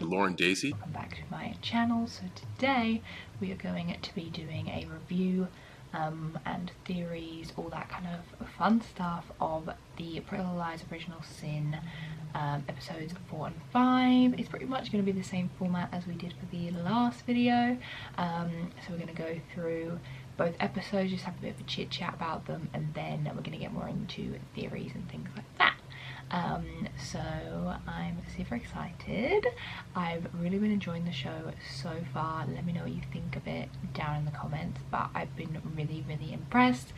Lauren Daisy. Welcome back to my channel. So today we are going to be doing a review and theories, all that kind of fun stuff of the Pretty Little Lies Original Sin episodes 4 and 5. It's pretty much going to be the same format as we did for the last video. So we're going to go through both episodes, just have a bit of a chit chat about them, and then we're going to get more into theories and things like that. So I'm super excited. I've really been enjoying the show so far. Let me know what you think of it down in the comments, but I've been really impressed.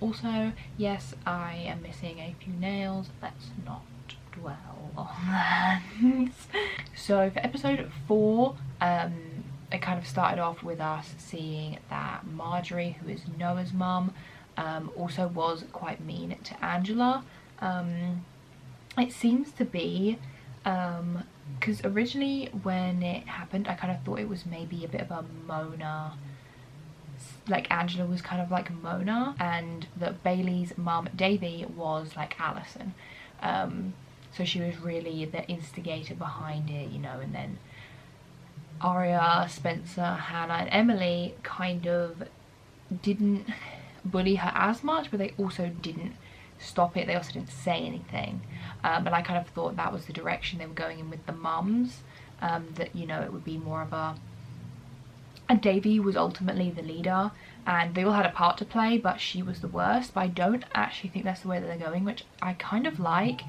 Also, yes, I am missing a few nails. Let's not dwell on that. So for episode 4, it kind of started off with us seeing that Marjorie, who is Noah's mum, also was quite mean to Angela. It seems to be because originally when it happened I kind of thought it was maybe a bit of a Mona, like Angela was kind of like Mona, and that Bailey's mum Davy was like Alison. So she was really the instigator behind it, you know, and then Aria, Spencer, Hannah and Emily kind of didn't bully her as much, but they also didn't stop it. They also didn't say anything, and I kind of thought that was the direction they were going in with the mums, that, you know, it would be more of a, and Davy was ultimately the leader and they all had a part to play, but she was the worst. But I don't actually think that's the way that they're going, which I kind of like,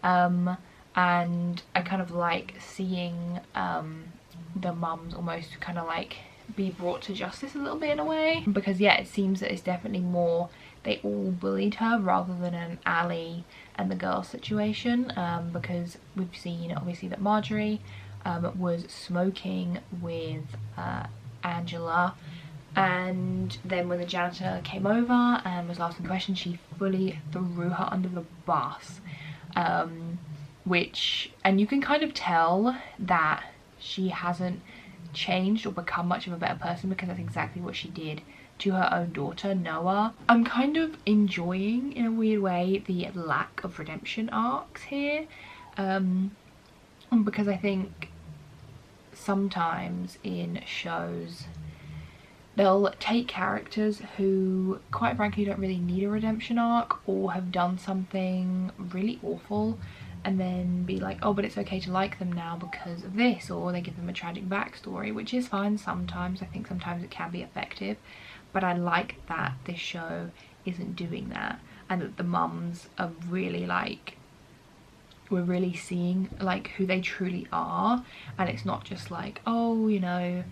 and I kind of like seeing the mums almost kind of like be brought to justice a little bit in a way, because yeah, it seems that it's definitely more they all bullied her rather than an Ally and the girl situation, because we've seen obviously that Marjorie was smoking with Angela, and then when the janitor came over and was asking questions, she fully threw her under the bus, which, and you can kind of tell that she hasn't changed or become much of a better person, because that's exactly what she did to her own daughter Noah. I'm kind of enjoying, in a weird way, the lack of redemption arcs here, because I think sometimes in shows they'll take characters who quite frankly don't really need a redemption arc or have done something really awful and then be like, oh, but it's okay to like them now because of this, or they give them a tragic backstory, which is fine sometimes. I think sometimes it can be effective, but I like that this show isn't doing that, and that the mums are really like, we're really seeing like who they truly are, and it's not just like, oh, you know,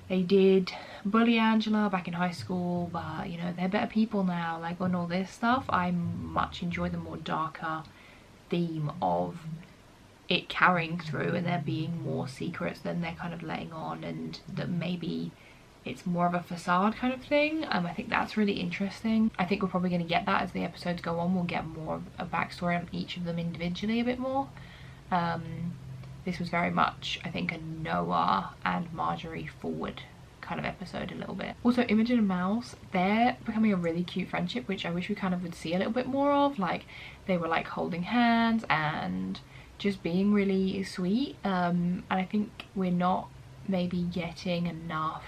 they did bully Angela back in high school, but you know, they're better people now, like, on all this stuff. I much enjoy the more darker theme of it carrying through and there being more secrets than they're kind of letting on, and that maybe it's more of a facade kind of thing. I think that's really interesting. I think we're probably going to get that as the episodes go on. We'll get more of a backstory on each of them individually a bit more. This was very much, I think, a Noah and Marjorie forward kind of episode a little bit. Also, Imogen and Mouse, they're becoming a really cute friendship, which I wish we kind of would see a little bit more of. Like, they were like holding hands and just being really sweet, and I think we're not maybe getting enough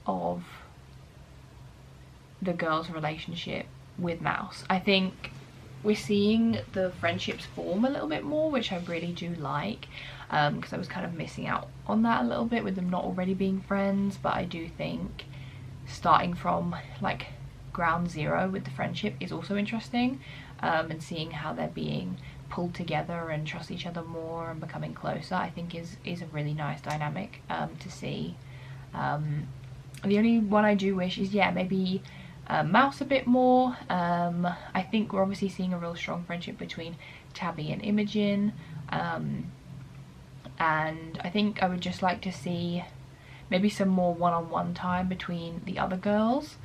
of the girls' relationship with Mouse. I think we're seeing the friendships form a little bit more, which I really do like, because I was kind of missing out on that a little bit with them not already being friends. But I do think starting from like ground zero with the friendship is also interesting, and seeing how they're being pulled together and trust each other more and becoming closer, I think is a really nice dynamic to see. The only one I do wish is, yeah, maybe Mouse a bit more. I think we're obviously seeing a real strong friendship between Tabby and Imogen, and I think I would just like to see maybe some more one-on-one time between the other girls,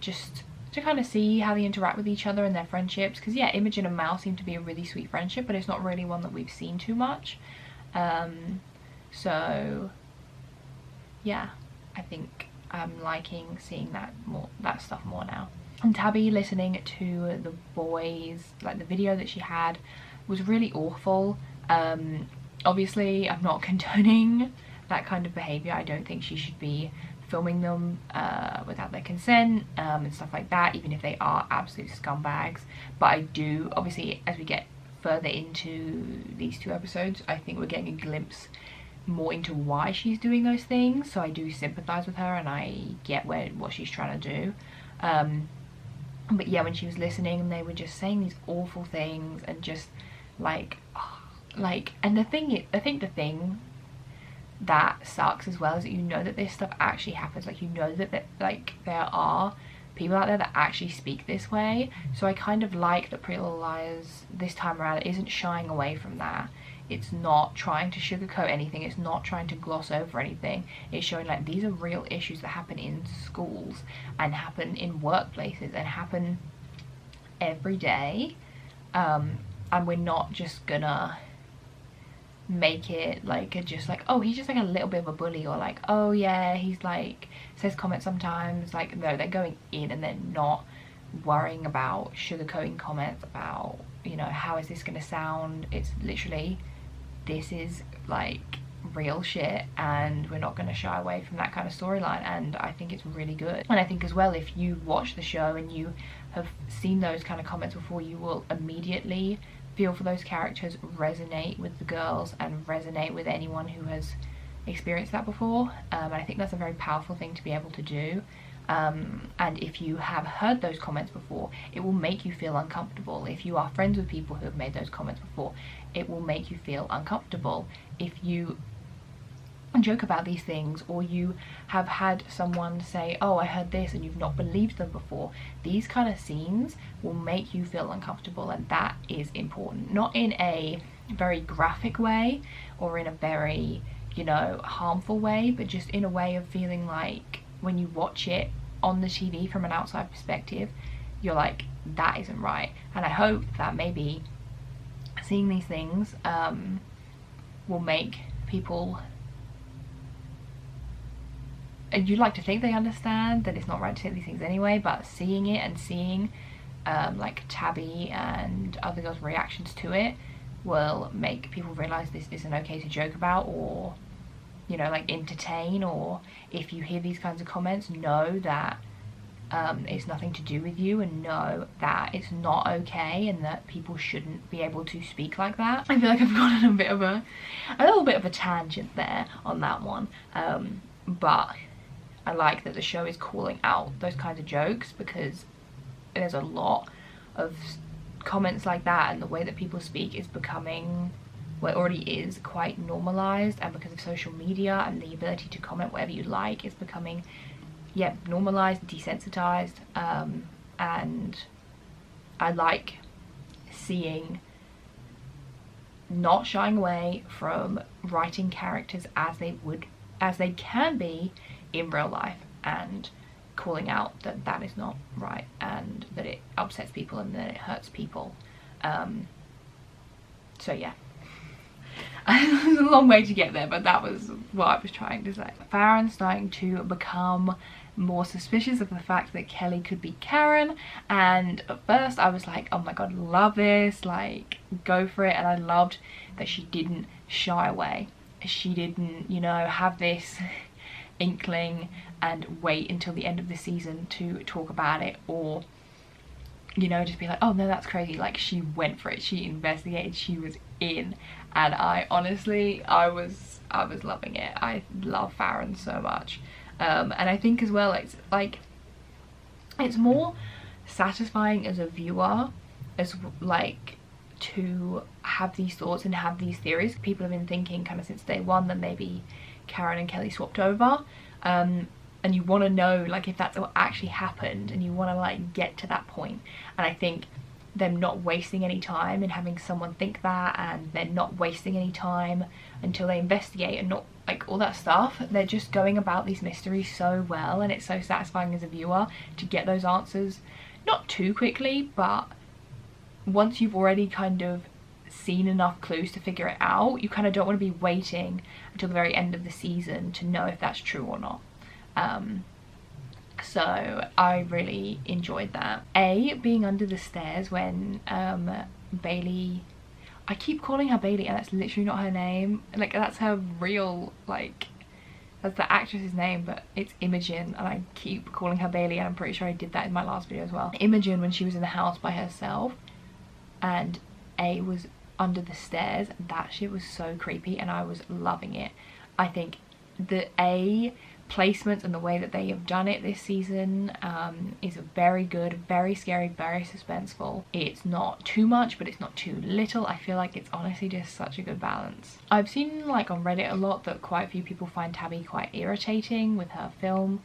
just to kind of see how they interact with each other and their friendships, because yeah, Imogen and Mouse seem to be a really sweet friendship, but it's not really one that we've seen too much. So yeah, I think I'm liking seeing that stuff more now. And Tabby listening to the boys, like the video that she had, was really awful. Obviously I'm not condoning that kind of behaviour. I don't think she should be filming them without their consent and stuff like that, even if they are absolute scumbags. But I do, obviously, as we get further into these 2 episodes, I think we're getting a glimpse more into why she's doing those things, so I do sympathise with her and I get what she's trying to do. But yeah, when she was listening and they were just saying these awful things and just like, and the thing that sucks as well is that you know that this stuff actually happens. Like, you know that like there are people out there that actually speak this way. So I kind of like that Pretty Little Liars this time around isn't shying away from that. It's not trying to sugarcoat anything. It's not trying to gloss over anything. It's showing like these are real issues that happen in schools and happen in workplaces and happen every day. And we're not just gonna make it like oh, he's just like a little bit of a bully, or like, oh yeah, he's like says comments sometimes. Like, no, they're going in and they're not worrying about sugarcoating comments about, you know, how is this gonna sound. It's literally, this is like real shit and we're not going to shy away from that kind of storyline, and I think it's really good. And I think as well, if you watch the show and you have seen those kind of comments before, you will immediately feel for those characters, resonate with the girls and resonate with anyone who has experienced that before. And I think that's a very powerful thing to be able to do. And if you have heard those comments before, it will make you feel uncomfortable. If you are friends with people who have made those comments before, it will make you feel uncomfortable. If you joke about these things, or you have had someone say, oh, I heard this, and you've not believed them before, these kind of scenes will make you feel uncomfortable, and that is important. Not in a very graphic way or in a very, you know, harmful way, but just in a way of feeling like when you watch it on the TV from an outside perspective, you're like, that isn't right. And I hope that maybe seeing these things will make people, and you'd like to think they understand that it's not right to say these things anyway, but seeing it and seeing like Tabby and other girls' reactions to it will make people realise this isn't okay to joke about, or, you know, like entertain. Or if you hear these kinds of comments, know that it's nothing to do with you, and know that it's not okay and that people shouldn't be able to speak like that. I feel like I've gone on a little bit of a tangent there on that one, but I like that the show is calling out those kinds of jokes, because there's a lot of comments like that, and the way that people speak is becoming, well, it already is quite normalized, and because of social media and the ability to comment whatever you like is becoming, yeah, normalized, desensitized, and I like seeing not shying away from writing characters as they can be in real life, and calling out that that is not right, and that it upsets people and that it hurts people. So yeah. There's a long way to get there, but that was what I was trying to say. Farron's starting to become more suspicious of the fact that Kelly could be Karen, and at first I was like, oh my god, love this, like, go for it. And I loved that she didn't shy away. She didn't, you know, have this inkling and wait until the end of the season to talk about it, or, you know, just be like, oh no, that's crazy. Like, she went for it, she investigated, she was in. And I honestly, I was loving it. I love Farron so much. And I think as well, it's like, it's more satisfying as a viewer, as like, to have these thoughts and have these theories. People have been thinking kind of since day one that maybe Karen and Kelly swapped over, and you want to know, like, if that's what actually happened, and you want to like get to that point. And I think them not wasting any time in having someone think that, and they're not wasting any time until they investigate, and not like all that stuff, they're just going about these mysteries so well, and it's so satisfying as a viewer to get those answers, not too quickly, but once you've already kind of seen enough clues to figure it out, you kind of don't want to be waiting until the very end of the season to know if that's true or not. So I really enjoyed that. Being under the stairs when Bailey, I keep calling her Bailey and that's literally not her name. Like, that's her real, like, that's the actress's name, but it's Imogen, and I keep calling her Bailey, and I'm pretty sure I did that in my last video as well. Imogen, when she was in the house by herself and A was under the stairs, that shit was so creepy and I was loving it. I think the A placements and the way that they have done it this season is very good, very scary, very suspenseful. It's not too much, but it's not too little. I feel like it's honestly just such a good balance. I've seen like on Reddit a lot that quite a few people find Tabby quite irritating with her film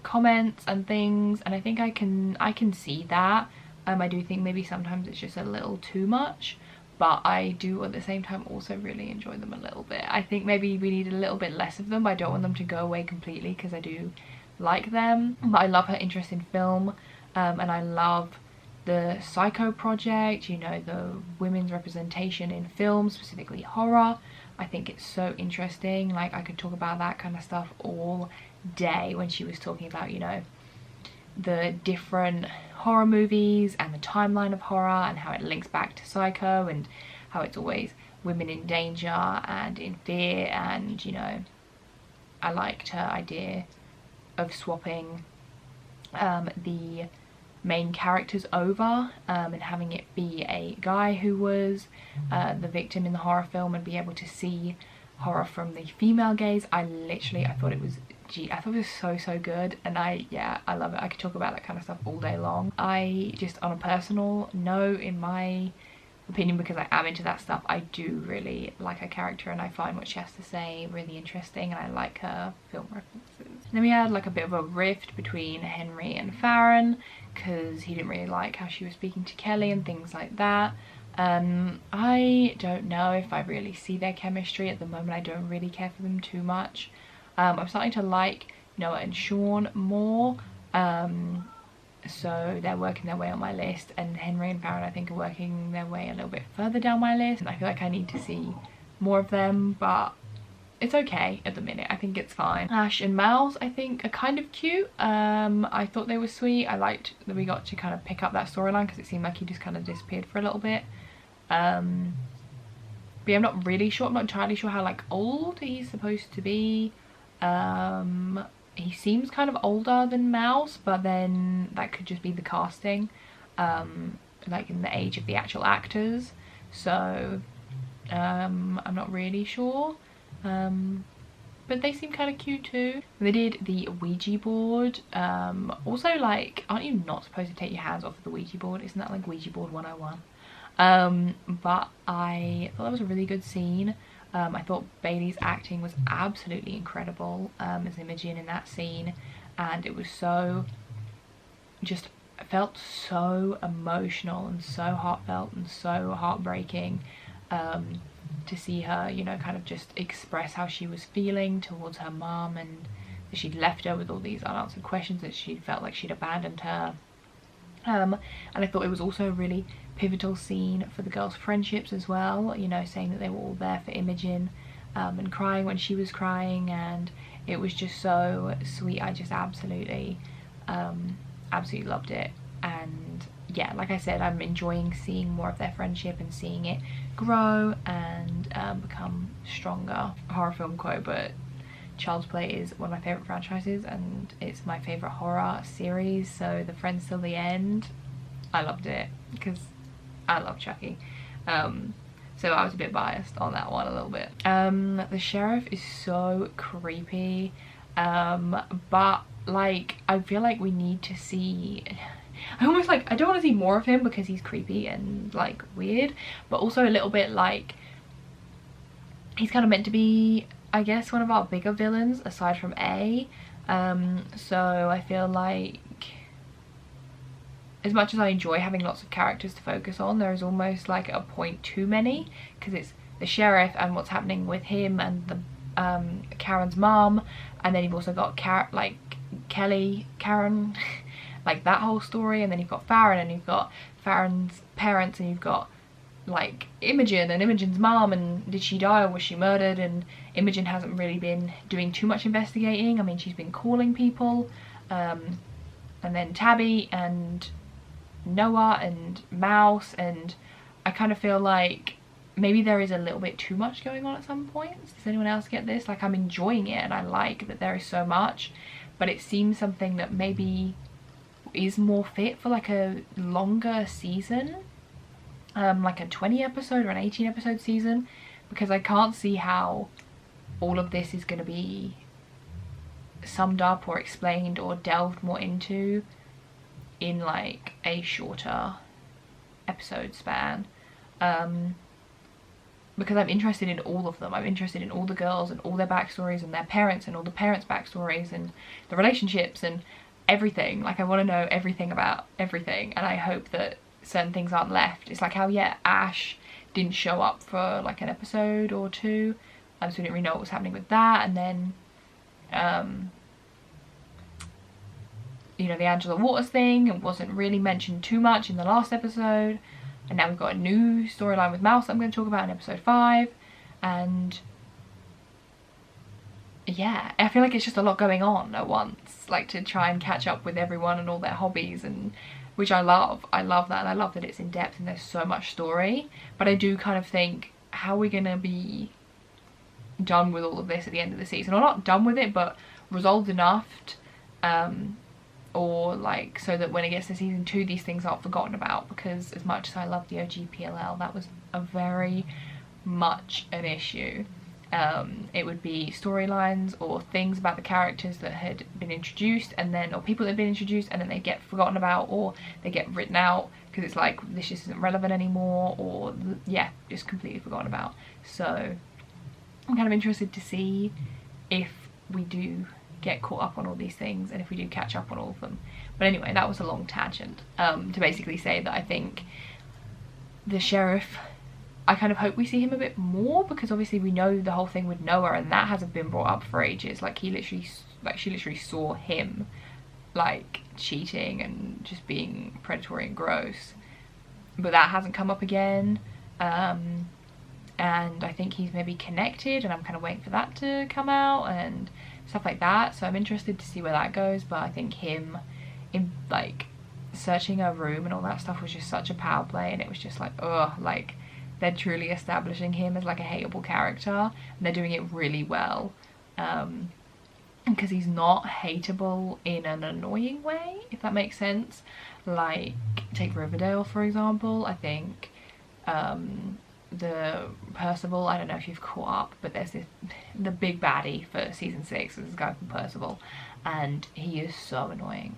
comments and things, and I think I can see that. I do think maybe sometimes it's just a little too much, but I do at the same time also really enjoy them a little bit. I think maybe we need a little bit less of them. I don't want them to go away completely because I do like them, but I love her interest in film, and I love the Psycho project, you know, the women's representation in film, specifically horror. I think it's so interesting. Like, I could talk about that kind of stuff all day when she was talking about, you know, the different horror movies and the timeline of horror and how it links back to Psycho and how it's always women in danger and in fear. And, you know, I liked her idea of swapping the main characters over and having it be a guy who was the victim in the horror film and be able to see horror from the female gaze. I thought it was so good, and I love it. I could talk about that kind of stuff all day long. I just, on a personal note, in my opinion, because I am into that stuff, I do really like her character and I find what she has to say really interesting, and I like her film references. Then we had like a bit of a rift between Henry and Farron because he didn't really like how she was speaking to Kelly and things like that. I don't know if I really see their chemistry at the moment. I don't really care for them too much. I'm starting to like Noah and Sean more, so they're working their way on my list, and Henry and Farron I think are working their way a little bit further down my list. I feel like I need to see more of them, but it's okay at the minute. I think it's fine. Ash and Mouse I think are kind of cute. I thought they were sweet. I liked that we got to kind of pick up that storyline because it seemed like he just kind of disappeared for a little bit. But yeah, I'm not entirely sure how like old he's supposed to be. He seems kind of older than Mouse, but then that could just be the casting, like in the age of the actual actors, so I'm not really sure, but they seem kind of cute too. They did the Ouija board. Also, like, aren't you not supposed to take your hands off of the Ouija board? Isn't that like Ouija board 101? But I thought that was a really good scene. I thought Bailey's acting was absolutely incredible as Imogen in that scene, and it was so, just felt so emotional and so heartfelt and so heartbreaking to see her, you know, kind of just express how she was feeling towards her mom, and that she'd left her with all these unanswered questions, that she felt like she'd abandoned her. And I thought it was also a really pivotal scene for the girls' friendships as well, you know, saying that they were all there for Imogen, and crying when she was crying, and it was just so sweet. I just absolutely loved it. And yeah, like I said, I'm enjoying seeing more of their friendship and seeing it grow and become stronger. Horror film quote, but Child's Play is one of my favourite franchises and it's my favourite horror series, so The Friends Till the End, I loved it because I love Chucky. So I was a bit biased on that one a little bit. The sheriff is so creepy, but like I feel like we need to see, I don't want to see more of him because he's creepy and like weird, but also a little bit like he's kind of meant to be, I guess, one of our bigger villains aside from A. So I feel like as much as I enjoy having lots of characters to focus on, there is almost like a point too many, because it's the sheriff and what's happening with him and the Karen's mom, and then you've also got Karen like that whole story, and then you've got Farron, and you've got Farron's parents, and you've got like Imogen and Imogen's mom, and did she die or was she murdered? And Imogen hasn't really been doing too much investigating. I mean, she's been calling people, and then Tabby and Noah and Mouse and I kind of feel like maybe there is a little bit too much going on at some points. Does anyone else get this? Like, I'm enjoying it and I like that there is so much, but it seems something that maybe is more fit for like a longer season, like a 20 episode or an 18 episode season, because I can't see how all of this is going to be summed up or explained or delved more into in like a shorter episode span, because I'm interested in all of them. I'm interested in all the girls and all their backstories and their parents and all the parents' backstories and the relationships and everything. Like, I want to know everything about everything, and I hope that certain things aren't left. It's like how, yeah, Ash didn't show up for like an episode or two, so we didn't really know what was happening with that, and then you know, the Angela Waters thing, it wasn't really mentioned too much in the last episode, and now we've got a new storyline with Mouse that I'm going to talk about in episode 5, and yeah, I feel like it's just a lot going on at once, like to try and catch up with everyone and all their hobbies, and which I love that, and I love that it's in depth and there's so much story, but I do kind of think, how are we going to be done with all of this at the end of the season, or not done with it, but resolved enough or like so that when it gets to season 2 these things aren't forgotten about, because as much as I love the OG PLL, that was a very much an issue. It would be storylines or things about the characters that had been introduced, and then, or people that had been introduced, and then they get forgotten about or they get written out because it's like this just isn't relevant anymore, or yeah, just completely forgotten about. So I'm kind of interested to see if we do get caught up on all these things and if we do catch up on all of them. But anyway, that was a long tangent to basically say that I think the sheriff, I kind of hope we see him a bit more, because obviously we know the whole thing with Noah and that hasn't been brought up for ages. Like, he literally, like, she literally saw him like cheating and just being predatory and gross, but that hasn't come up again. And I think he's maybe connected, and I'm kind of waiting for that to come out and stuff like that, so I'm interested to see where that goes. But I think him in like searching a room and all that stuff was just such a power play, and it was just like, ugh, like they're truly establishing him as like a hateable character, and they're doing it really well, because he's not hateable in an annoying way, if that makes sense. Like, take Riverdale for example. I think the Percival, I don't know if you've caught up, but there's this, the big baddie for season 6 is this guy called Percival, and he is so annoying.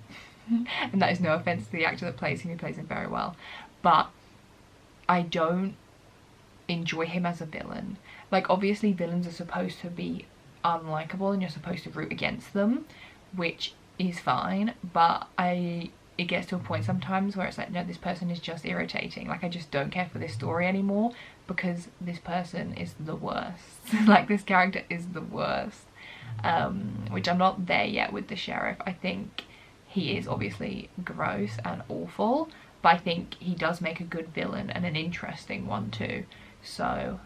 And that is no offense to the actor that plays him, he plays him very well, but I don't enjoy him as a villain. Like, obviously villains are supposed to be unlikable and you're supposed to root against them, which is fine, but it gets to a point sometimes where it's like, no, this person is just irritating. Like, I just don't care for this story anymore because this person is the worst. Like, this character is the worst, which I'm not there yet with the sheriff. I think he is obviously gross and awful, but I think he does make a good villain and an interesting one too. So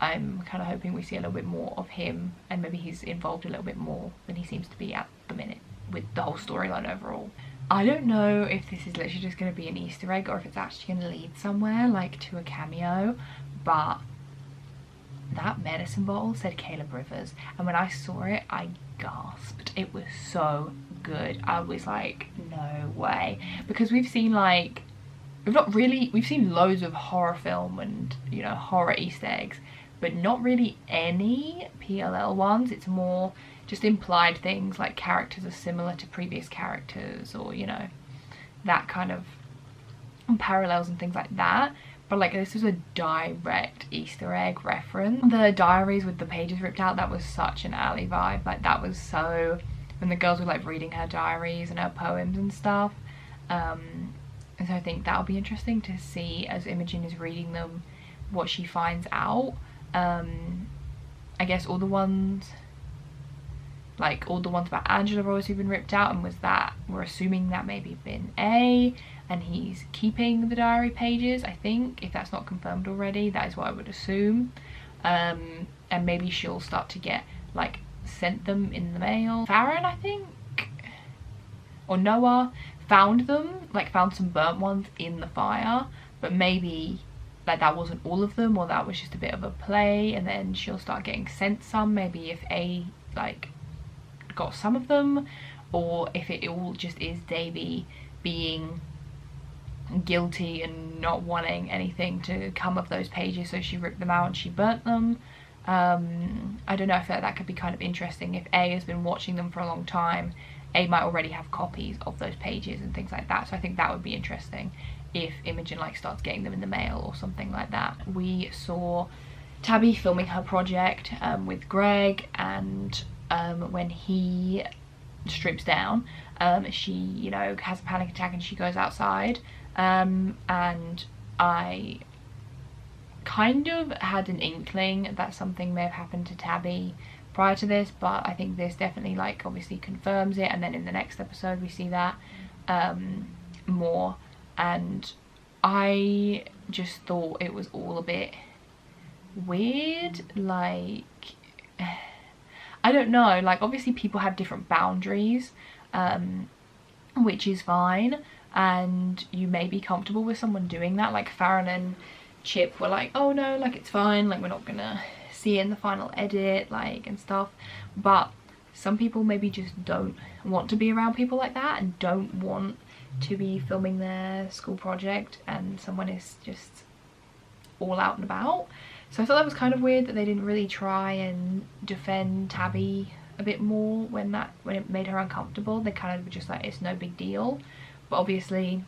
I'm kind of hoping we see a little bit more of him, and maybe he's involved a little bit more than he seems to be at the minute with the whole storyline overall. I don't know if this is literally just going to be an Easter egg or if it's actually going to lead somewhere, like to a cameo, but that medicine bottle said Caleb Rivers, and when I saw it I gasped. It was so good. I was like, no way, because we've seen like, we've seen loads of horror film and, you know, horror Easter eggs, but not really any PLL ones. It's more just implied things like characters are similar to previous characters, or, you know, that kind of parallels and things like that. But like, this was a direct Easter egg reference. The diaries with the pages ripped out, that was such an Ally vibe. Like, that was so, when the girls were like reading her diaries and her poems and stuff. And so I think that'll be interesting to see, as Imogen is reading them, what she finds out. I guess all the ones about Angela have obviously been ripped out, and we're assuming that maybe been A, and he's keeping the diary pages, I think. If that's not confirmed already, that is what I would assume. And maybe she'll start to get like sent them in the mail. Farron, I think, or Noah found them, like found some burnt ones in the fire, but maybe like that wasn't all of them, or that was just a bit of a play, and then she'll start getting sent some, maybe if A like got some of them, or if it all just is Davy being guilty and not wanting anything to come of those pages, so she ripped them out and she burnt them. I don't know, I feel like that could be kind of interesting. If A has been watching them for a long time, A might already have copies of those pages and things like that, so I think that would be interesting if Imogen like starts getting them in the mail or something like that. We saw Tabby filming her project with Greg, and when he strips down, she, you know, has a panic attack and she goes outside, and I kind of had an inkling that something may have happened to Tabby prior to this, but I think this definitely like obviously confirms it, and then in the next episode we see that more, and I just thought it was all a bit weird. Like, I don't know, like obviously people have different boundaries, which is fine, and you may be comfortable with someone doing that. Like Farron and Chip were like, oh no, like it's fine, like we're not gonna see it in the final edit, like, and stuff. But some people maybe just don't want to be around people like that and don't want to be filming their school project, and someone is just all out and about. So I thought that was kind of weird that they didn't really try and defend Tabby a bit more when it made her uncomfortable. They kind of were just like, it's no big deal. But obviously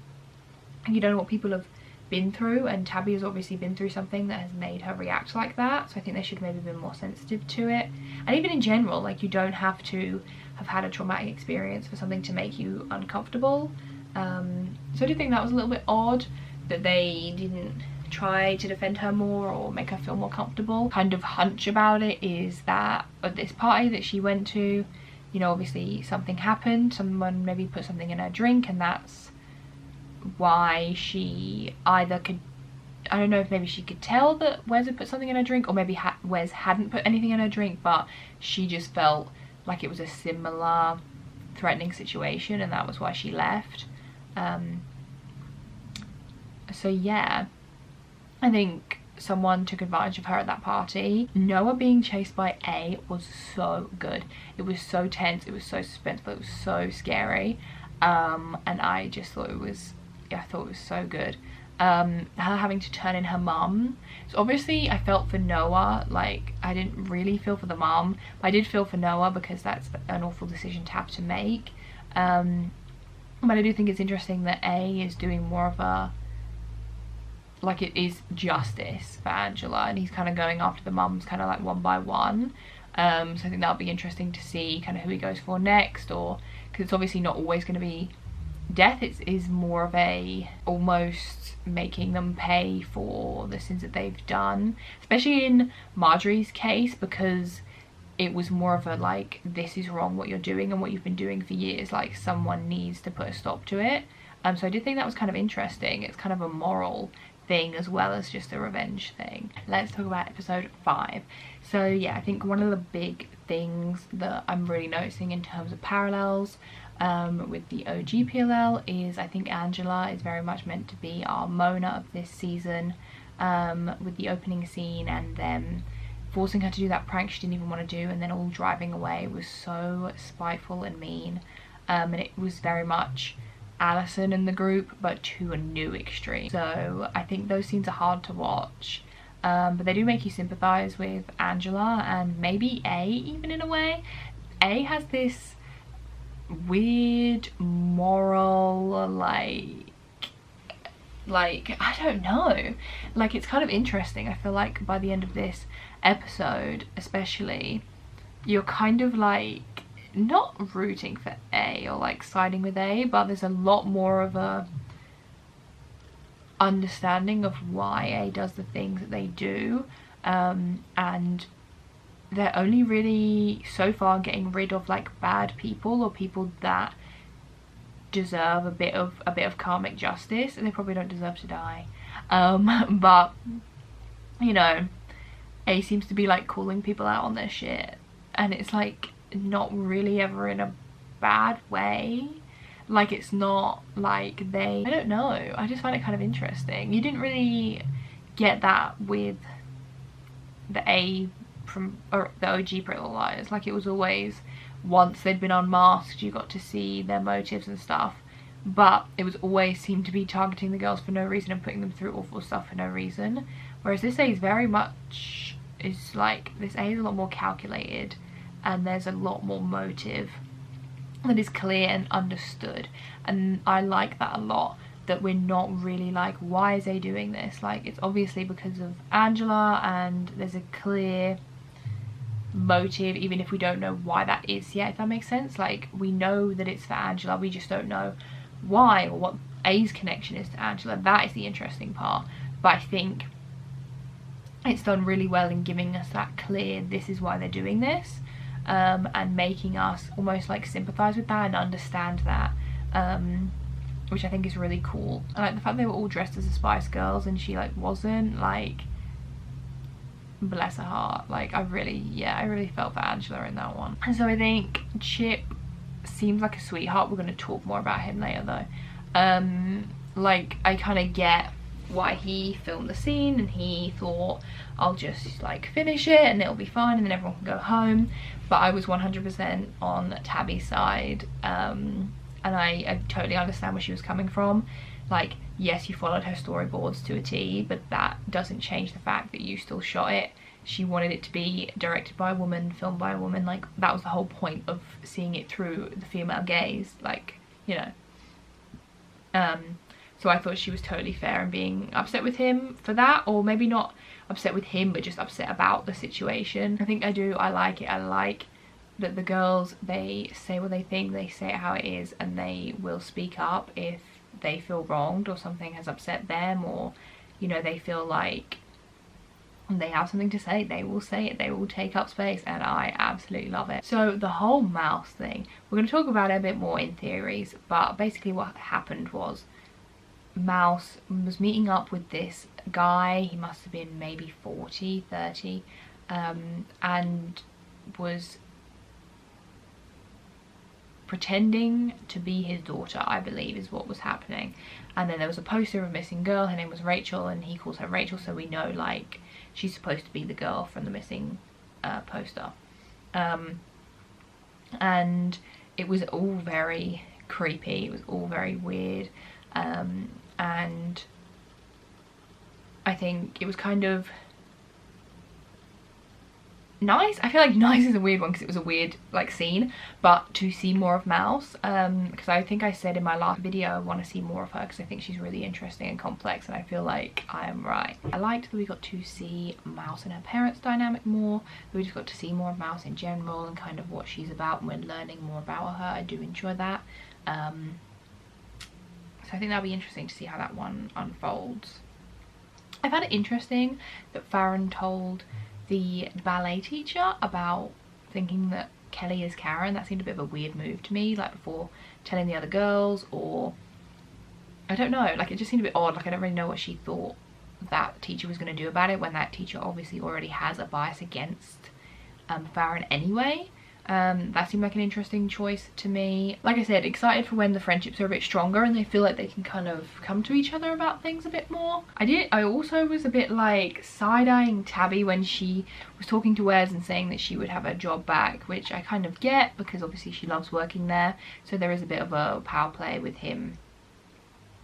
you don't know what people have been through, and Tabby has obviously been through something that has made her react like that, so I think they should maybe have been more sensitive to it. And even in general, like, you don't have to have had a traumatic experience for something to make you uncomfortable. So I do think that was a little bit odd that they didn't try to defend her more or make her feel more comfortable. Kind of hunch about it is that at this party that she went to, you know, obviously something happened, someone maybe put something in her drink, and that's why she either could, I don't know if maybe she could tell that Wes had put something in her drink, or maybe Wes hadn't put anything in her drink, but she just felt like it was a similar threatening situation, and that was why she left. So yeah, I think someone took advantage of her at that party. Noah being chased by A was so good. It was so tense, it was so suspenseful, it was so scary, and I just thought it was, I thought it was so good. Her having to turn in her mum, so obviously I felt for Noah. Like, I didn't really feel for the mum, but I did feel for Noah because that's an awful decision to have to make. But I do think it's interesting that A is doing more of a, like, it is justice for Angela, and he's kind of going after the mums kind of like one by one. So I think that'll be interesting to see kind of who he goes for next, or because it's obviously not always going to be death. It is more of a almost making them pay for the sins that they've done, especially in Marjorie's case, because it was more of a like, this is wrong what you're doing and what you've been doing for years, like someone needs to put a stop to it. So I did think that was kind of interesting. It's kind of a moral thing as well as just a revenge thing. Let's talk about episode 5. So yeah, I think one of the big things that I'm really noticing in terms of parallels with the OG PLL is, I think Angela is very much meant to be our Mona of this season, with the opening scene and them forcing her to do that prank she didn't even want to do, and then all driving away was so spiteful and mean, and it was very much Alison in the group, but to a new extreme. So I think those scenes are hard to watch, but they do make you sympathise with Angela, and maybe A even in a way. A has this weird moral, like I don't know, like it's kind of interesting. I feel like by the end of this episode especially, you're kind of like not rooting for A or like siding with A, but there's a lot more of a understanding of why A does the things that they do, and they're only really so far getting rid of like bad people or people that deserve a bit of karmic justice, and they probably don't deserve to die, but you know, A seems to be like calling people out on their shit, and it's like not really ever in a bad way. Like, it's not like they, I don't know, I just find it kind of interesting. You didn't really get that with the A from or the OG Pretty Little Liars. Like, it was always, once they'd been unmasked, you got to see their motives and stuff, but it was always seemed to be targeting the girls for no reason and putting them through awful stuff for no reason. Whereas this A is very much, is like, this A is a lot more calculated, and there's a lot more motive that is clear and understood, and I like that a lot. That we're not really like, why is A doing this? Like, it's obviously because of Angela, and there's a clear motive, even if we don't know why that is yet, if that makes sense. Like, we know that it's for Angela, we just don't know why or what A's connection is to Angela. That is the interesting part. But I think it's done really well in giving us that clear, this is why they're doing this, and making us almost like sympathize with that and understand that, which I think is really cool. And like the fact they were all dressed as the Spice Girls and she like wasn't, like, bless her heart. Like, I really felt for Angela in that one. And so I think Chip seems like a sweetheart. We're going to talk more about him later though. Like, I kind of get why he filmed the scene, and he thought, I'll just like finish it and it'll be fine and then everyone can go home. But I was 100% on Tabby's side, and I totally understand where she was coming from. Like, yes, you followed her storyboards to a T, but that doesn't change the fact that you still shot it. She wanted it to be directed by a woman, filmed by a woman. Like, that was the whole point of seeing it through the female gaze, like, you know. So I thought she was totally fair in being upset with him for that, or maybe not upset with him, but just upset about the situation. I think I like it. I like that the girls, they say what they think, they say it how it is, and they will speak up if they feel wronged or something has upset them, or, you know, they feel like they have something to say. They will say it, they will take up space, and I absolutely love it. So the whole mouse thing, we're going to talk about it a bit more in theories, but basically what happened was Mouse was meeting up with this guy. He must have been maybe 40, 30, and was pretending to be his daughter, I believe is what was happening. And then there was a poster of a missing girl. Her name was Rachel, and he calls her Rachel, so we know, like, she's supposed to be the girl from the missing poster. And it was all very creepy, it was all very weird, and I think it was kind of nice. I feel like nice is a weird one because it was a weird like scene, but to see more of Mouse, because I think I said in my last video I want to see more of her because I think she's really interesting and complex, and I feel like I am right. I liked that we got to see Mouse and her parents dynamic more, that we just got to see more of Mouse in general and kind of what she's about, and we're learning more about her. I do enjoy that. So I think that'll be interesting to see how that one unfolds. I found it interesting that Farron told the ballet teacher about thinking that Kelly is Karen. That seemed a bit of a weird move to me, like before telling the other girls, or I don't know, like it just seemed a bit odd. Like I don't really know what she thought that teacher was going to do about it, when that teacher obviously already has a bias against Farron anyway. That seemed like an interesting choice to me. Like I said, excited for when the friendships are a bit stronger and they feel like they can kind of come to each other about things a bit more. I also was a bit like side-eyeing Tabby when she was talking to Wes and saying that she would have her job back, which I kind of get because obviously she loves working there, so there is a bit of a power play with him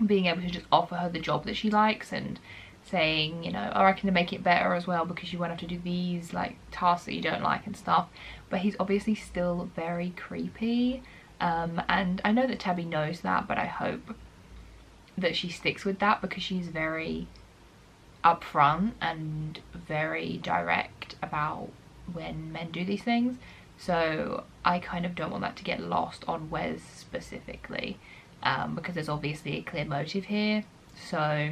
being able to just offer her the job that she likes and saying, you know, I reckon to make it better as well because you won't have to do these like tasks that you don't like and stuff. But he's obviously still very creepy, and I know that Tabby knows that, but I hope that she sticks with that because she's very upfront and very direct about when men do these things. So I kind of don't want that to get lost on Wes specifically, because there's obviously a clear motive here. So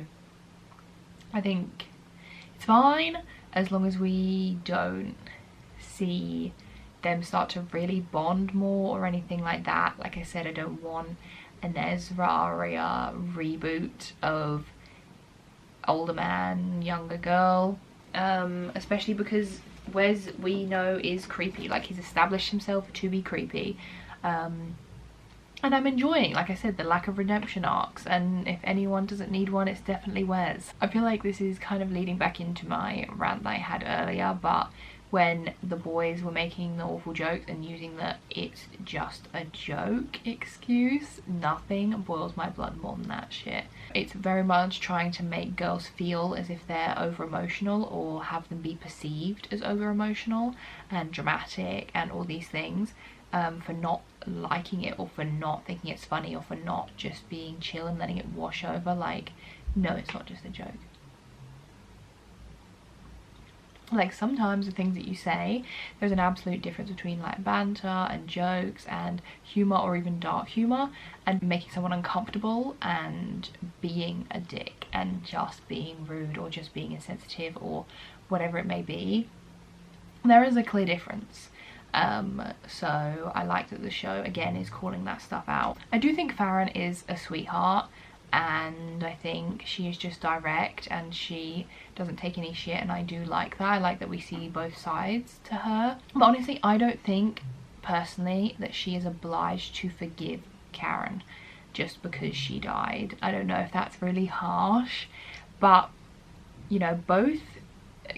I think it's fine as long as we don't see them start to really bond more or anything like that. Like I said, I don't want an Ezra reboot of older man, younger girl, especially because Wes, we know, is creepy. Like, he's established himself to be creepy, and And I'm enjoying, like I said, the lack of redemption arcs, and if anyone doesn't need one, it's definitely Wes. I feel like this is kind of leading back into my rant that I had earlier, but when the boys were making the awful jokes and using the "it's just a joke" excuse, nothing boils my blood more than that shit. It's very much trying to make girls feel as if they're over emotional, or have them be perceived as over emotional and dramatic and all these things, for not liking it, or for not thinking it's funny, or for not just being chill and letting it wash over. Like, no, it's not just a joke. Like, sometimes the things that you say, there's an absolute difference between like banter and jokes and humor, or even dark humor, and making someone uncomfortable and being a dick and just being rude or just being insensitive or whatever it may be. There is a clear difference. So I like that the show again is calling that stuff out. I do think Farron is a sweetheart, and I think she is just direct and she doesn't take any shit, and I do like that. I like that we see both sides to her. But honestly, I don't think personally that she is obliged to forgive Karen just because she died. I don't know if that's really harsh, but you know, both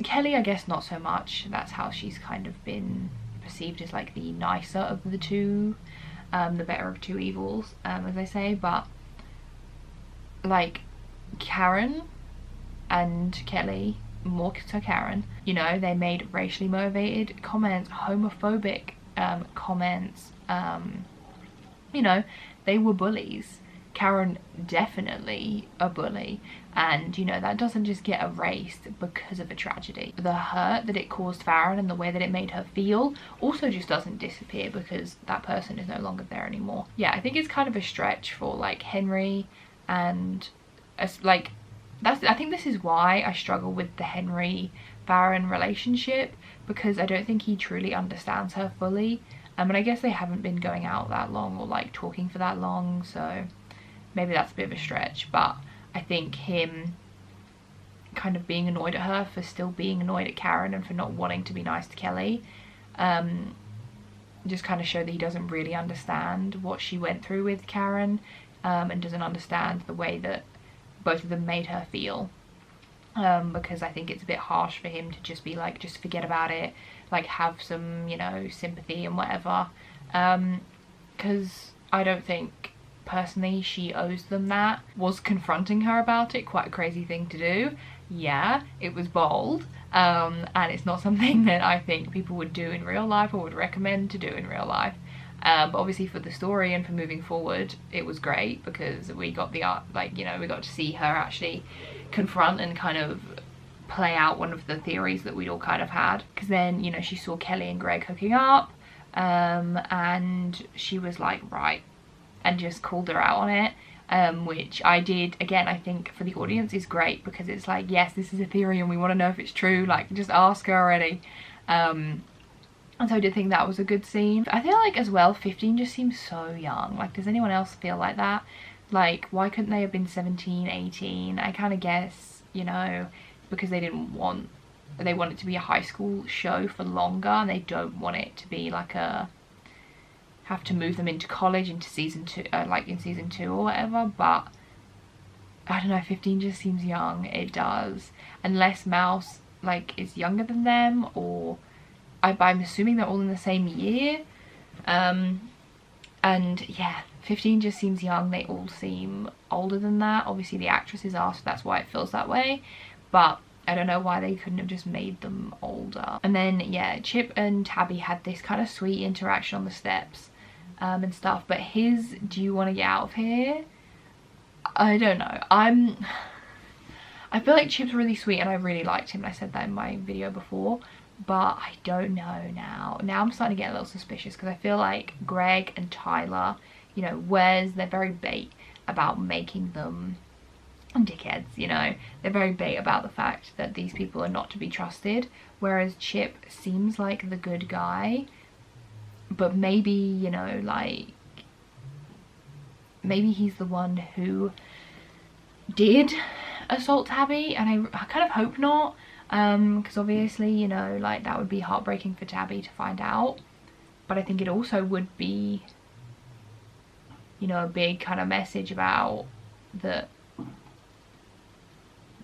Kelly, I guess not so much. That's how she's kind of been perceived as like the nicer of the two, the better of two evils, as I say. But like Karen and Kelly, more so Karen, you know, they made racially motivated comments, homophobic comments, you know, they were bullies. Karen definitely a bully, and you know, that doesn't just get erased because of a tragedy. The hurt that it caused Farron and the way that it made her feel also just doesn't disappear because that person is no longer there anymore. Yeah, I think it's kind of a stretch for like Henry, and like I think this is why I struggle with the Henry Farron relationship, because I don't think he truly understands her fully. And I guess they haven't been going out that long or like talking for that long, so maybe that's a bit of a stretch. But I think him kind of being annoyed at her for still being annoyed at Karen and for not wanting to be nice to Kelly, just kind of show that he doesn't really understand what she went through with Karen, and doesn't understand the way that both of them made her feel. Because I think it's a bit harsh for him to just be like, just forget about it, like have some, you know, sympathy and whatever. Because I don't think personally she owes them that. Was confronting her about it quite a crazy thing to do? Yeah, it was bold, and it's not something that I think people would do in real life or would recommend to do in real life. But obviously for the story and for moving forward, it was great because we got the art, like, you know, we got to see her actually confront and kind of play out one of the theories that we'd all kind of had. Because then, you know, she saw Kelly and Greg hooking up, and she was like, right, and just called her out on it, which I did, again, I think for the audience is great, because it's like, yes, this is a theory and we want to know if it's true, like, just ask her already. And so I did think that was a good scene. I feel like as well, 15 just seems so young. Like, does anyone else feel like that? Like, why couldn't they have been 17, 18? I kind of guess, you know, because they want it to be a high school show for longer, and they don't want it to be like a, have to move them into college into season 2, like in season 2 or whatever. But I don't know, 15 just seems young. It does, unless Mouse like is younger than them, or I'm assuming they're all in the same year. And yeah, 15 just seems young. They all seem older than that. Obviously the actresses are, so that's why it feels that way, but I don't know why they couldn't have just made them older. And then yeah, Chip and Tabby had this kind of sweet interaction on the steps, and stuff, but his "do you want to get out of here?" I don't know. I feel like Chip's really sweet and I really liked him, and I said that in my video before, but I don't know now. Now I'm starting to get a little suspicious, because I feel like Greg and Tyler, you know, Wes, they're very bait about making them dickheads, you know. They're very bait about the fact that these people are not to be trusted, whereas Chip seems like the good guy. But maybe, you know, like, maybe he's the one who did assault Tabby, and I kind of hope not, because obviously, you know, like, that would be heartbreaking for Tabby to find out. But I think it also would be you know, a big kind of message about the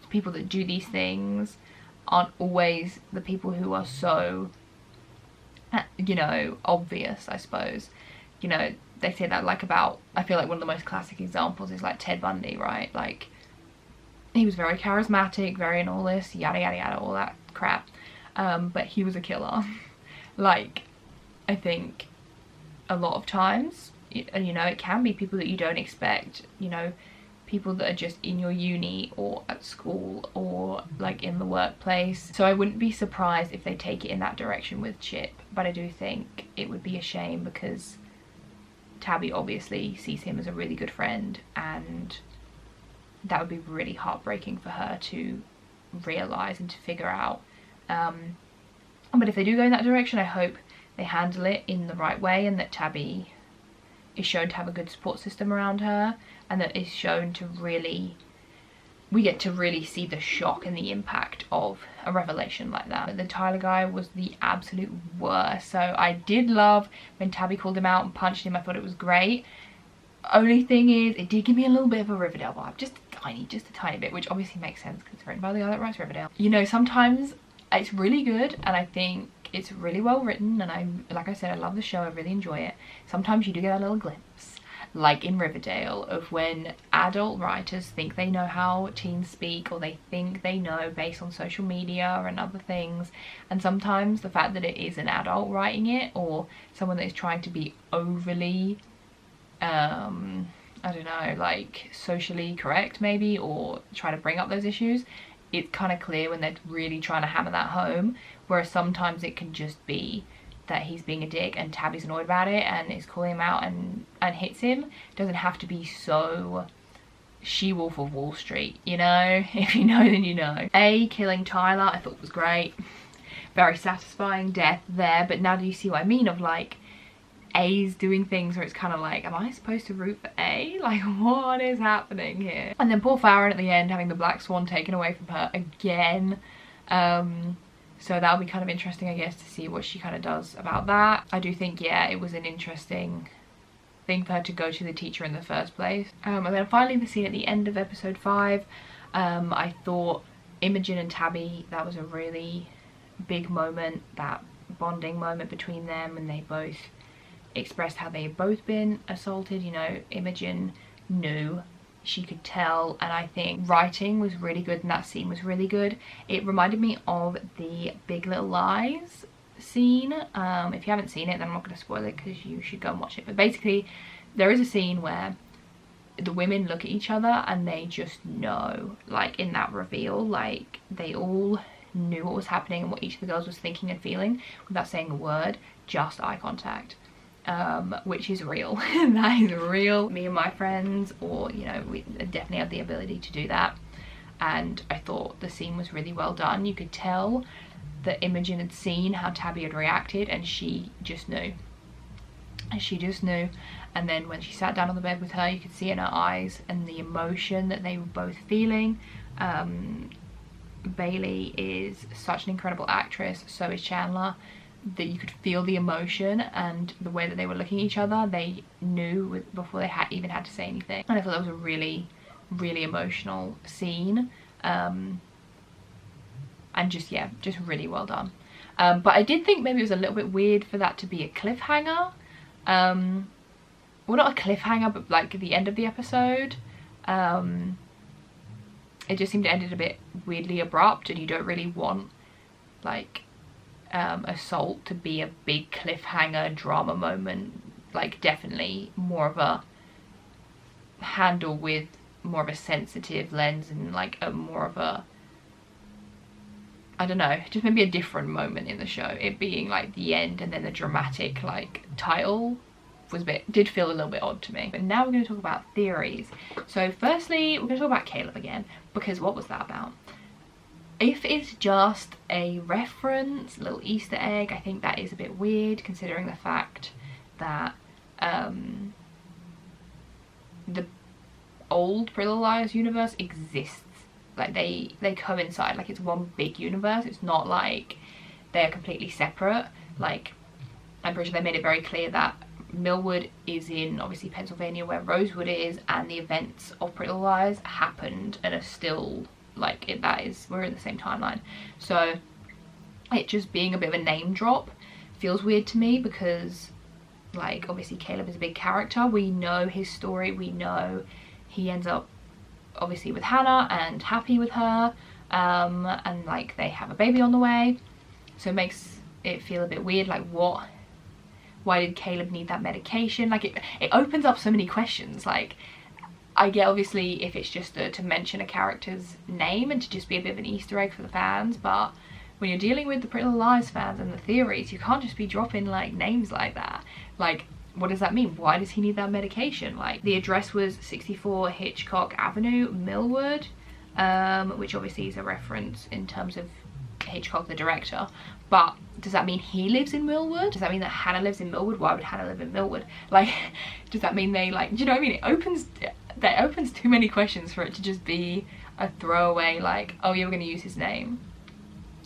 people that do these things aren't always the people who are so, you know, obvious, I suppose. You know, they say that like about, I feel like one of the most classic examples is like Ted Bundy, right? Like, he was very charismatic, very in all this, yada yada yada, all that crap, but he was a killer. Like, I think a lot of times, you know, it can be people that you don't expect, you know, people that are just in your uni or at school or like in the workplace. So I wouldn't be surprised if they take it in that direction with Chip, but I do think it would be a shame because Tabby obviously sees him as a really good friend, and that would be really heartbreaking for her to realise and to figure out. But if they do go in that direction, I hope they handle it in the right way, and that Tabby is shown to have a good support system around her, and that is shown to really, we get to really see the shock and the impact of a revelation like that. The Tyler guy was the absolute worst, so I did love when Tabby called him out and punched him. I thought it was great. Only thing is, it did give me a little bit of a Riverdale vibe, just a tiny bit, which obviously makes sense because it's written by the guy that writes Riverdale. You know, sometimes it's really good, and I think it's really well written, and like I said, I love the show, I really enjoy it. Sometimes you do get a little glimpse, like in Riverdale, of when adult writers think they know how teens speak, or they think they know based on social media and other things, and sometimes the fact that it is an adult writing it, or someone that is trying to be overly I don't know, like socially correct maybe, or try to bring up those issues, it's kind of clear when they're really trying to hammer that home. Whereas sometimes it can just be that he's being a dick and Tabby's annoyed about it and is calling him out and hits him. It doesn't have to be so She-Wolf of Wall Street, you know? If you know, then you know. Killing Tyler I thought was great. Very satisfying death there, but now do you see what I mean of like, A's doing things where it's kind of like, am I supposed to root for A? Like, what is happening here? And then poor Farron at the end having the black swan taken away from her again. So that'll be kind of interesting, I guess, to see what she kind of does about that. I do think, yeah, it was an interesting thing for her to go to the teacher in the first place. And then finally the scene at the end of episode 5. I thought Imogen and Tabby, that was a really big moment, that bonding moment between them, and they both expressed how they had both been assaulted. You know, Imogen knew, she could tell, and I think writing was really good and that scene was really good. It reminded me of the Big Little Lies scene. If you haven't seen it, then I'm not going to spoil it because you should go and watch it. But basically there is a scene where the women look at each other and they just know, like in that reveal, like they all knew what was happening and what each of the girls was thinking and feeling without saying a word, just eye contact. Which is real. That is real. Me and my friends, or you know, we definitely have the ability to do that, and I thought the scene was really well done. You could tell that Imogen had seen how Tabby had reacted, and she just knew. And then when she sat down on the bed with her, you could see in her eyes and the emotion that they were both feeling. Bailey is such an incredible actress, so is Chandler, that you could feel the emotion and the way that they were looking at each other. They knew before they even had to say anything, and I thought that was a really, really emotional scene, and just, yeah, just really well done. But I did think maybe it was a little bit weird for that to be a cliffhanger. Well, not a cliffhanger, but like the end of the episode. It just seemed to end a bit weirdly abrupt, and you don't really want like Assault to be a big cliffhanger drama moment. Like, definitely more of a handle with more of a sensitive lens and like a more of a, I don't know, just maybe a different moment in the show. It being like the end and then the dramatic like title was did feel a little bit odd to me. But now we're going to talk about theories. So firstly, we're going to talk about Caleb again, because what was that about? If it's just a reference, a little Easter egg, I think that is a bit weird, considering the fact that the old Pretty Little Liars universe exists. Like they coincide, like it's one big universe. It's not like they're completely separate. Like, I'm pretty sure they made it very clear that Millwood is in obviously Pennsylvania where Rosewood is, and the events of Pretty Little Lies happened and are still like we're in the same timeline. So it just being a bit of a name drop feels weird to me, because like obviously Caleb is a big character, we know his story, we know he ends up obviously with Hannah and happy with her, and like they have a baby on the way, so it makes it feel a bit weird, like why did Caleb need that medication? Like it opens up so many questions. Like I get obviously if it's just to mention a character's name and to just be a bit of an Easter egg for the fans, but when you're dealing with the Pretty Little Lies fans and the theories, you can't just be dropping like names like that. Like, what does that mean? Why does he need that medication? Like, the address was 64 Hitchcock Avenue, Millwood, which obviously is a reference in terms of Hitchcock the director, but does that mean he lives in Millwood? Does that mean that Hannah lives in Millwood? Why would Hannah live in Millwood? Like, does that mean they like, do you know what I mean? That opens too many questions for it to just be a throwaway like, oh yeah, we're gonna use his name,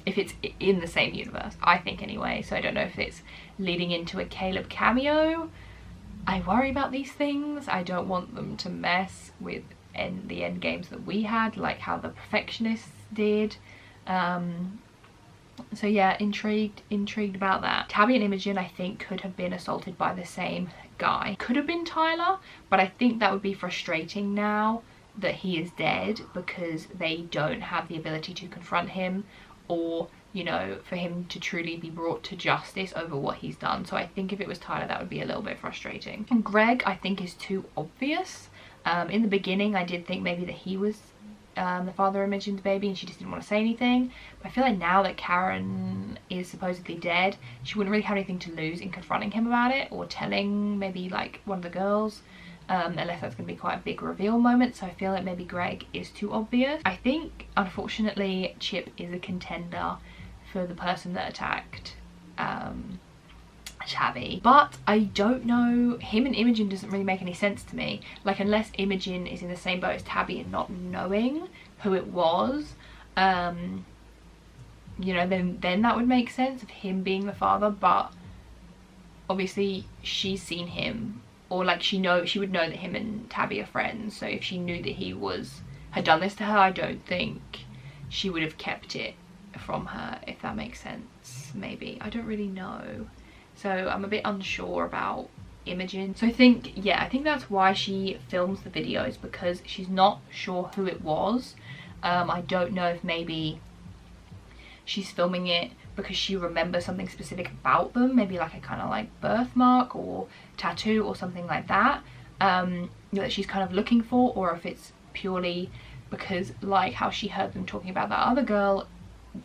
if it's in the same universe, I think anyway. So I don't know if it's leading into a Caleb cameo. I worry about these things. I don't want them to mess with the end games that we had, like how the Perfectionists did. So yeah, intrigued about that. Tabby and Imogen I think could have been assaulted by the same guy. Could have been Tyler, but I think that would be frustrating now that he is dead, because they don't have the ability to confront him, or you know, for him to truly be brought to justice over what he's done. So I think if it was Tyler, that would be a little bit frustrating. And Greg I think is too obvious. In the beginning I did think maybe that he was the father of Imogen's baby and she just didn't want to say anything, but I feel like now that Karen is supposedly dead, she wouldn't really have anything to lose in confronting him about it, or telling maybe like one of the girls, unless that's going to be quite a big reveal moment. So I feel like maybe Greg is too obvious. I think unfortunately Chip is a contender for the person that attacked Tabby, but I don't know, him and Imogen doesn't really make any sense to me. Like, unless Imogen is in the same boat as Tabby and not knowing who it was, you know, then that would make sense of him being the father. But obviously she's seen him, or like she would know that him and Tabby are friends, so if she knew that he had done this to her, I don't think she would have kept it from her, if that makes sense. Maybe, I don't really know. So I'm a bit unsure about Imogen. So I think that's why she films the videos, because she's not sure who it was. I don't know if maybe she's filming it because she remembers something specific about them, maybe like a kind of like birthmark or tattoo or something like that, that she's kind of looking for, or if it's purely because, like how she heard them talking about that other girl,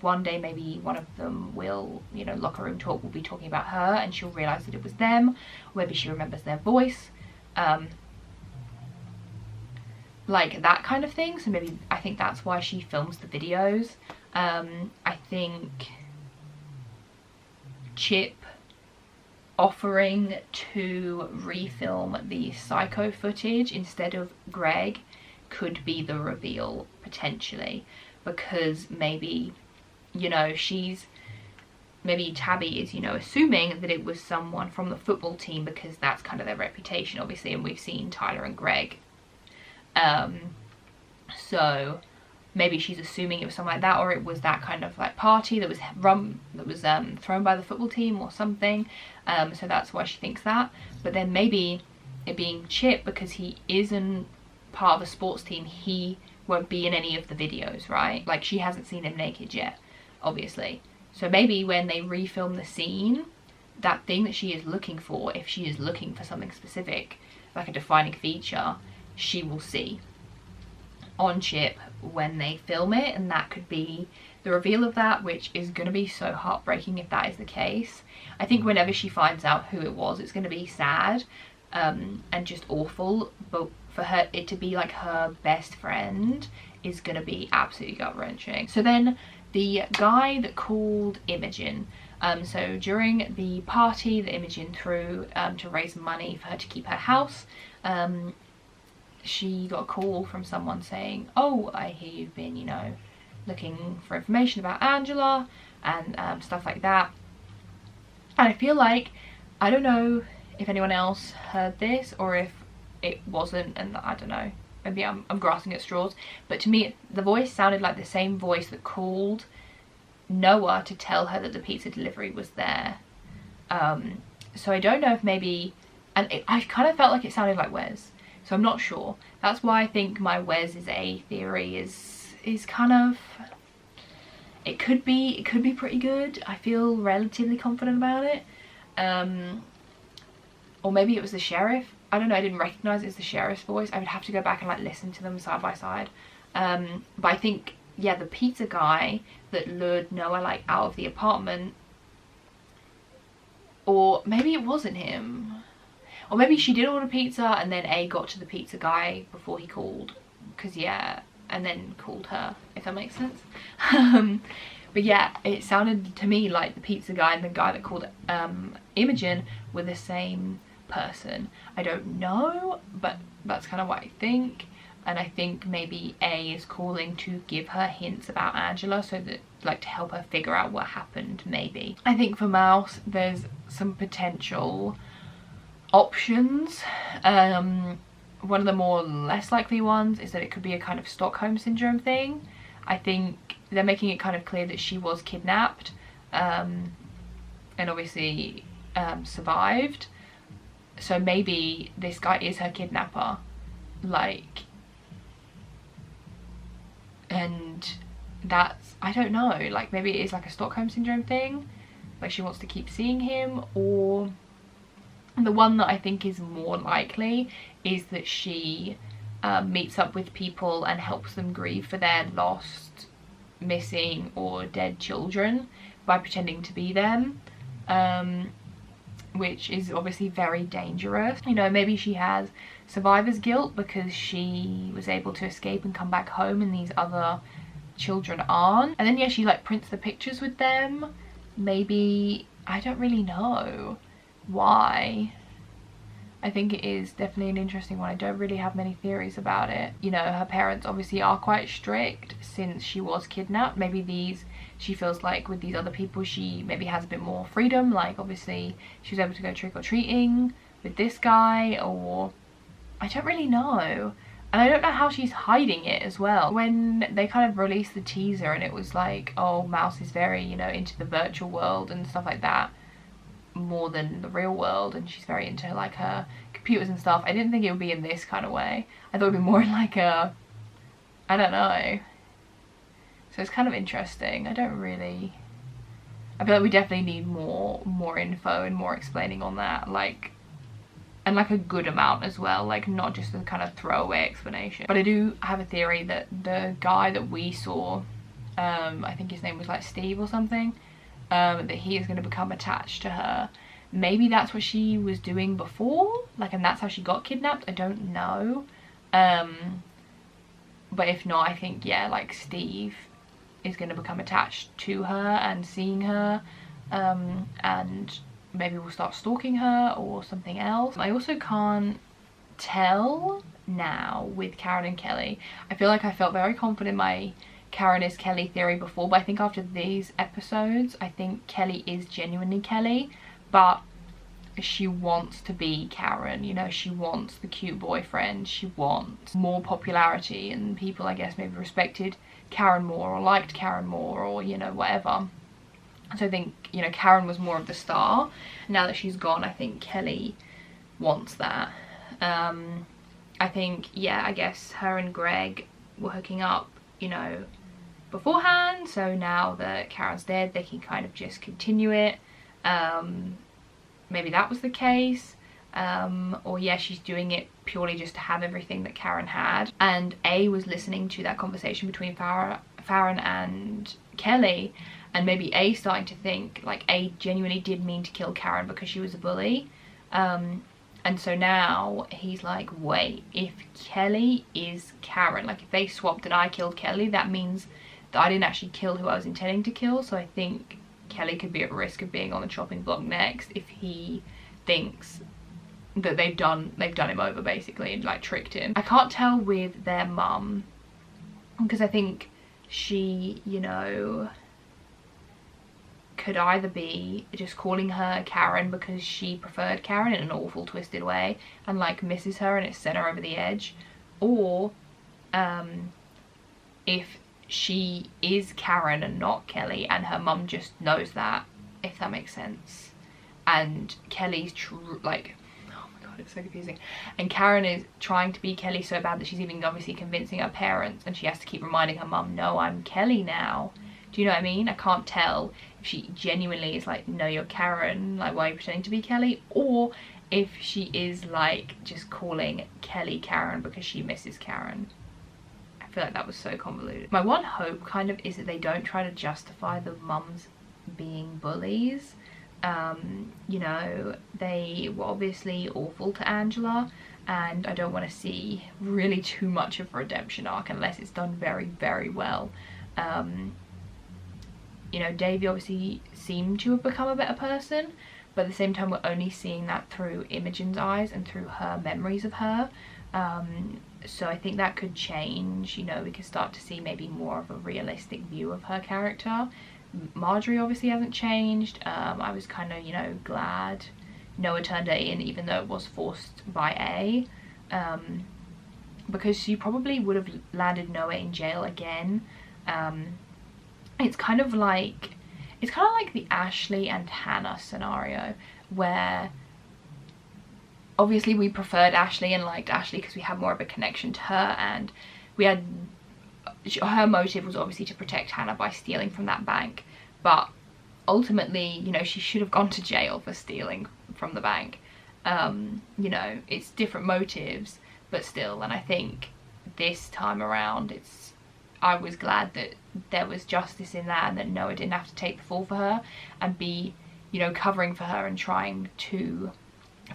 one day maybe one of them will, you know, locker room talk will be talking about her and she'll realise that it was them, or maybe she remembers their voice, like that kind of thing. So maybe I think that's why she films the videos. I think Chip offering to refilm the psycho footage instead of Greg could be the reveal potentially, because maybe, you know, maybe Tabby is, you know, assuming that it was someone from the football team because that's kind of their reputation obviously, and we've seen Tyler and Greg, so maybe she's assuming it was something like that, or it was that kind of like party that was thrown by the football team or something, so that's why she thinks that. But then maybe it being Chip, because he isn't part of a sports team, he won't be in any of the videos, right? Like, she hasn't seen him naked yet, obviously. So maybe when they refilm the scene, that thing that she is looking for, if she is looking for something specific, like a defining feature, she will see on Chip when they film it, and that could be the reveal of that, which is going to be so heartbreaking if that is the case. I think whenever she finds out who it was, it's going to be sad, and just awful, but for her, it to be like her best friend is going to be absolutely gut-wrenching. So then the guy that called Imogen, so during the party that Imogen threw to raise money for her to keep her house, she got a call from someone saying, oh, I hear you've been, you know, looking for information about Angela and stuff like that. And I feel like, I don't know if anyone else heard this or if it wasn't, and I don't know, maybe I'm grasping at straws, but to me the voice sounded like the same voice that called Noah to tell her that the pizza delivery was there. So I don't know if maybe, and I kind of felt like it sounded like Wes, so I'm not sure. That's why I think my Wes is a theory is kind of, it could be pretty good. I feel relatively confident about it. Or maybe it was the sheriff. I don't know, I didn't recognise it as the sheriff's voice. I would have to go back and like listen to them side by side. But I think, yeah, the pizza guy that lured Noah like out of the apartment, or maybe it wasn't him, or maybe she did order pizza and then A got to the pizza guy before he called, because yeah, and then called her, if that makes sense. But yeah, it sounded to me like the pizza guy and the guy that called Imogen were the same person. I don't know, but that's kind of what I think. And I think maybe A is calling to give her hints about Angela, so that, like, to help her figure out what happened, maybe. I think for Mouse, there's some potential options. One of the more less likely ones is that it could be a kind of Stockholm syndrome thing. I think they're making it kind of clear that she was kidnapped, and obviously survived. So maybe this guy is her kidnapper, like, and that's, I don't know, like maybe it is like a Stockholm syndrome thing, like she wants to keep seeing him. Or the one that I think is more likely is that she meets up with people and helps them grieve for their lost, missing or dead children by pretending to be them, which is obviously very dangerous. You know, maybe she has survivor's guilt because she was able to escape and come back home and these other children aren't. And then yeah, she like prints the pictures with them. Maybe, I don't really know why. I think it is definitely an interesting one. I don't really have many theories about it. You know, her parents obviously are quite strict since she was kidnapped. Maybe these, she feels like with these other people she maybe has a bit more freedom, like obviously she was able to go trick-or-treating with this guy, or I don't really know. And I don't know how she's hiding it as well. When they kind of released the teaser and it was like, oh, Mouse is very, you know, into the virtual world and stuff like that more than the real world, and she's very into like her computers and stuff. I didn't think it would be in this kind of way. I thought it would be more in like a, I don't know. So it's kind of interesting. I don't really, I feel like we definitely need more info and more explaining on that, like, and like a good amount as well, like not just a kind of throwaway explanation. But I do have a theory that the guy that we saw, I think his name was like Steve or something, that he is going to become attached to her. Maybe that's what she was doing before, like, and that's how she got kidnapped. I don't know. But if not, I think, yeah, like Steve is going to become attached to her and seeing her, and maybe we'll start stalking her or something else. I also can't tell now with Karen and Kelly. I feel like I felt very confident in my Karen is Kelly theory before, but I think after these episodes I think Kelly is genuinely Kelly, but she wants to be Karen, you know, she wants the cute boyfriend, she wants more popularity, and people I guess maybe respected Karen more or liked Karen more, or you know, whatever. So I think, you know, Karen was more of the star. Now that she's gone, I think Kelly wants that. I think, yeah, I guess her and Greg were hooking up, you know, beforehand, so now that Karen's dead they can kind of just continue it. Maybe that was the case, or yeah, she's doing it purely just to have everything that Karen had. And A was listening to that conversation between Farron and Kelly, and maybe A starting to think like A genuinely did mean to kill Karen because she was a bully, and so now he's like, wait, if Kelly is Karen, like if they swapped and I killed Kelly, that means that I didn't actually kill who I was intending to kill. So I think Kelly could be at risk of being on the chopping block next if he thinks that they've done him over basically and like tricked him. I can't tell with their mum because I think she, you know, could either be just calling her Karen because she preferred Karen in an awful twisted way and like misses her and it's sent her over the edge, or if she is Karen and not Kelly and her mum just knows that, if that makes sense, and Kelly's like, oh my god, it's so confusing, and Karen is trying to be Kelly so bad that she's even obviously convincing her parents and she has to keep reminding her mum, no, I'm Kelly now. Do you know what I mean? I can't tell if she genuinely is like, no, you're Karen, like why are you pretending to be Kelly, or if she is like just calling Kelly Karen because she misses Karen. I feel like that was so convoluted. My one hope kind of is that they don't try to justify the mums being bullies. You know, they were obviously awful to Angela, and I don't want to see really too much of a redemption arc unless it's done very, very well. You know, Davy obviously seemed to have become a better person, but at the same time we're only seeing that through Imogen's eyes and through her memories of her. So I think that could change. You know, we could start to see maybe more of a realistic view of her character. Marjorie obviously hasn't changed. I was kind of, you know, glad Noah turned A in, even though it was forced by A, because she probably would have landed Noah in jail again. It's kind of like the Ashley and Hannah scenario, where obviously we preferred Ashley and liked Ashley because we had more of a connection to her, and we had, her motive was obviously to protect Hannah by stealing from that bank, but ultimately, you know, she should have gone to jail for stealing from the bank. You know, it's different motives, but still. And I think this time around, I was glad that there was justice in that, and that Noah didn't have to take the fall for her and be, you know, covering for her and trying to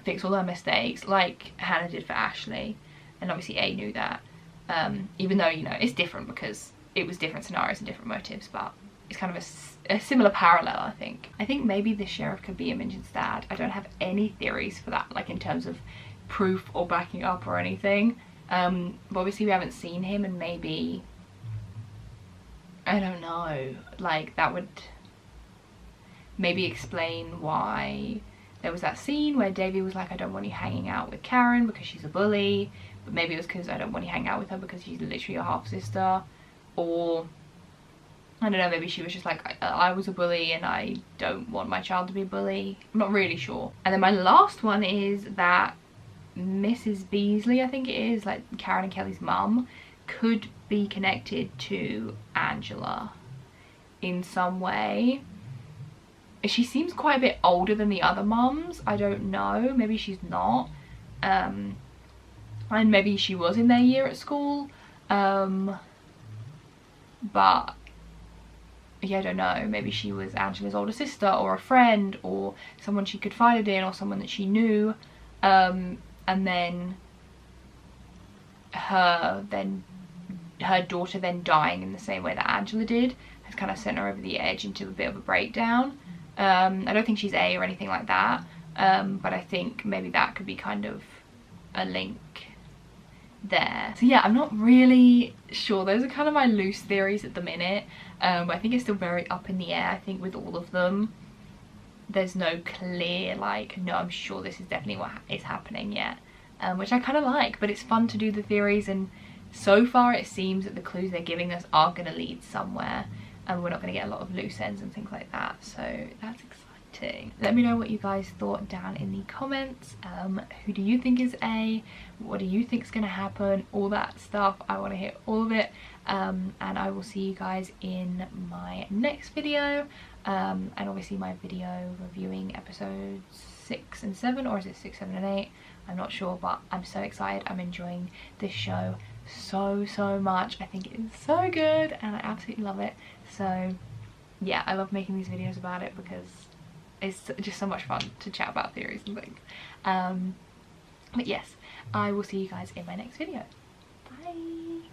fix all her mistakes like Hannah did for Ashley. And obviously A knew that, even though, you know, it's different because it was different scenarios and different motives, but it's kind of a similar parallel. I think maybe the sheriff could be Imogen's dad. I don't have any theories for that, like in terms of proof or backing up or anything, but obviously we haven't seen him, and maybe, I don't know, like that would maybe explain why there was that scene where Davy was like, I don't want you hanging out with Karen because she's a bully, but maybe it was because I don't want you hanging out with her because she's literally your half sister. Or I don't know, maybe she was just like, I was a bully and I don't want my child to be a bully. I'm not really sure. And then my last one is that Mrs. Beasley, I think it is, like Karen and Kelly's mum, could be connected to Angela in some way. She seems quite a bit older than the other mums. I don't know, maybe she's not. And maybe she was in their year at school. But yeah, I don't know, maybe she was Angela's older sister or a friend or someone she confided in or someone that she knew, and then her daughter then dying in the same way that Angela did has kind of sent her over the edge into a bit of a breakdown. I don't think she's A or anything like that, but I think maybe that could be kind of a link there. So yeah, I'm not really sure. Those are kind of my loose theories at the minute. I think it's still very up in the air. I think with all of them, there's no clear, like, no, I'm sure this is definitely what is happening yet, which I kind of like, but it's fun to do the theories, and so far it seems that the clues they're giving us are going to lead somewhere, and we're not going to get a lot of loose ends and things like that, so that's exciting. Let me know what you guys thought down in the comments. Who do you think is A? What do you think is going to happen? All that stuff, I want to hear all of it. And I will see you guys in my next video, and obviously my video reviewing episodes 6 and 7, or is it 6, 7 and 8? I'm not sure, but I'm so excited. I'm enjoying this show so much. I think it's so good and I absolutely love it. So yeah, I love making these videos about it because it's just so much fun to chat about theories and things. But yes, I will see you guys in my next video. Bye.